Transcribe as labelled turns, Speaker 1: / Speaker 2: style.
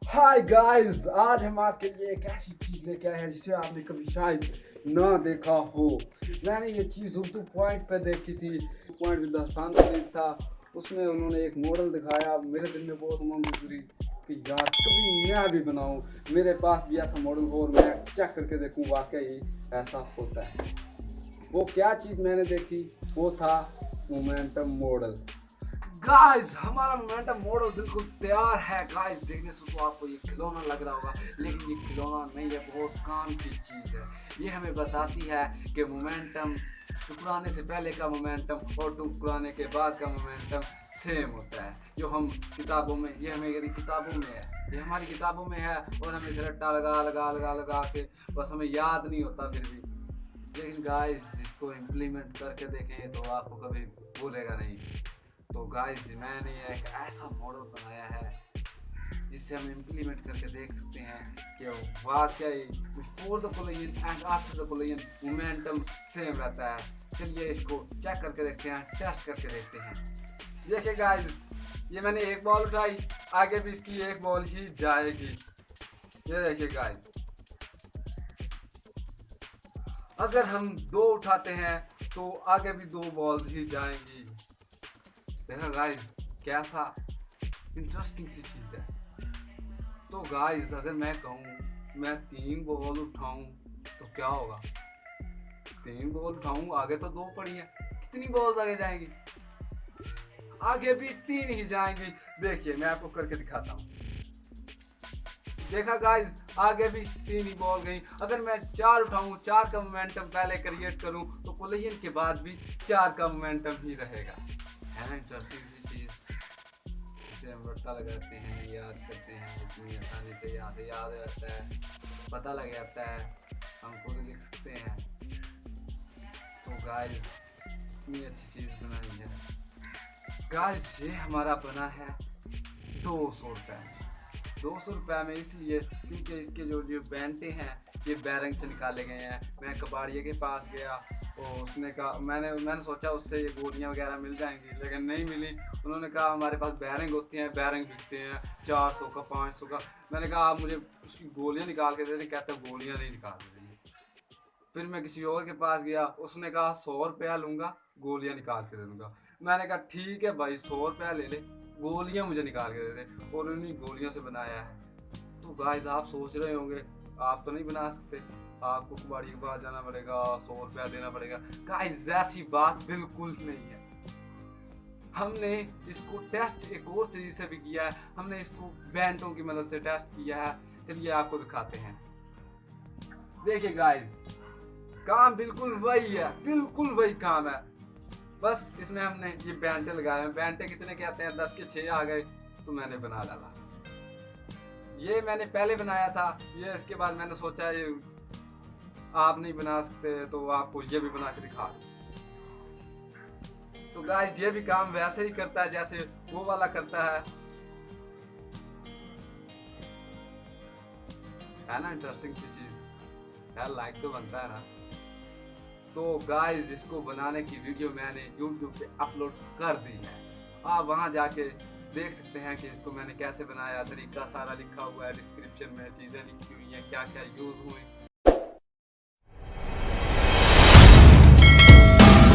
Speaker 1: Hi guys, आज हम आपके लिए एक ऐसी चीज लेके आए हैं जिसे आपने कभी शायद ना देखा हो। मैंने ये चीज उर्दू पॉइंट पे देखी थी। पॉइंट विद हसन था, उसमें उन्होंने एक मॉडल दिखाया। मेरे दिल में बहुत उमंग गुजरी कि यार कभी मैं भी बनाऊं, मेरे पास भी ऐसा मॉडल हो और मैं चेक करके देखूं वाकई ऐसा होता है। वो क्या चीज़ मैंने देखी, वो था मोमेंटम मॉडल। गाइस, हमारा मोमेंटम मॉडल बिल्कुल तैयार है। गाइस, देखने से तो आपको ये खिलौना लग रहा होगा, लेकिन ये खिलौना नहीं है, बहुत काम की चीज़ है। ये हमें बताती है कि मोमेंटम टुकराने से पहले का मोमेंटम और टुकराने के बाद का मोमेंटम सेम होता है। जो हम किताबों में, ये हमारी किताबों में है, ये हमारी किताबों में है और हमें इसे रट्टा लगा लगा लगा लगा के बस हमें याद नहीं होता फिर भी। लेकिन गाइस, इसको इम्प्लीमेंट करके देखें तो आपको कभी भूलेगा नहीं। तो गाइस, मैंने एक ऐसा मॉडल बनाया है जिससे हम इम्प्लीमेंट करके देख सकते हैं कि वाकई before the collision and after the collision momentum same रहता है। चलिए इसको चेक करके देखते हैं, टेस्ट करके देखते हैं। देखिए गाइस, ये मैंने एक बॉल उठाई, आगे भी इसकी एक बॉल ही जाएगी। ये देखिए गाइस, अगर हम दो उठाते हैं तो आगे भी दो बॉल्स ही जाएंगी। देखा गाइस, कैसा इंटरेस्टिंग सी चीज़ है। तो गाइस, अगर मैं कहूँ मैं 3 बॉल उठाऊं तो क्या होगा? 3 बॉल उठाऊं, आगे तो 2 पड़ी हैं, कितनी बॉल्स आगे जाएंगी? आगे भी 3 ही जाएंगी। देखिए मैं आपको करके दिखाता हूँ। देखा गाइस, आगे भी 3 ही बॉल गई। अगर मैं 4 उठाऊं, 4 का मोमेंटम पहले क्रिएट करूं तो कोलिजन के बाद भी 4 का मोमेंटम ही रहेगा। है ना इंटरेस्टिंग सी चीज़? इसे हम रट्टा लगाते हैं, याद करते हैं, इतनी आसानी से यहाँ से याद रहता है, पता लग जाता है, हम खुद लिख सकते हैं। तो गाइस, इतनी अच्छी चीज़ बनाई है। गाइस, ये हमारा बना है 200 रुपये में। 200 रुपये में इसलिए क्योंकि इसके जो जो बैंटे हैं ये बैरंग से निकाले गए हैं। मैं कबाड़िए के पास गया और उसने कहा, मैंने सोचा उससे ये गोलियाँ वगैरह मिल जाएंगी, लेकिन नहीं मिली। उन्होंने कहा हमारे पास बैरंग होती हैं, बैरंग बिकते हैं 400 का, 500 का। मैंने कहा आप मुझे उसकी गोलियाँ निकाल के दे दें। कहते गोलियाँ नहीं निकाल देंगे। फिर मैं किसी और के पास गया, उसने कहा 100 रुपया लूँगा, गोलियाँ निकाल के दे दूँगा। मैंने कहा ठीक है भाई, 100 रुपया ले ले, गोलियाँ मुझे निकाल के दे दे। और उन्हीं गोलियों से बनाया है। तो गाइस, आप सोच रहे होंगे आप तो नहीं बना सकते, आपको कुबाड़ी के पास जाना पड़ेगा, 100 रुपया देना पड़ेगा। गाइस, ऐसी बात बिल्कुल नहीं है। हमने इसको टेस्ट एक और तरीके से भी किया है। हमने इसको बैंटों की मदद से टेस्ट किया है। चलिए आपको दिखाते हैं। देखिए गाइस, काम बिल्कुल वही है, बिल्कुल वही काम है। बस इसमें हमने ये बैंटे लगाए हैं। बैंटे कितने के आते हैं? 10 के 6 आ गए, तो मैंने बना डाला। ये मैंने पहले बनाया था, ये इसके बाद मैंने सोचा ये आप नहीं बना सकते तो आपको ये भी बना के दिखा दूं। तो गाइस, ये भी काम वैसे ही करता है जैसे वो वाला करता है ना इंटरेस्टिंग सी चीज यार, लाइक तो बनता है ना। तो गाइस, इसको बनाने की वीडियो मैंने YouTube पे अपलोड कर दी है। आप वहाँ जाके देख सकते हैं कि इसको मैंने कैसे बनाया। तरीका सारा लिखा हुआ है, डिस्क्रिप्शन में चीज़ें लिखी हुई हैं, क्या क्या यूज़ हुए।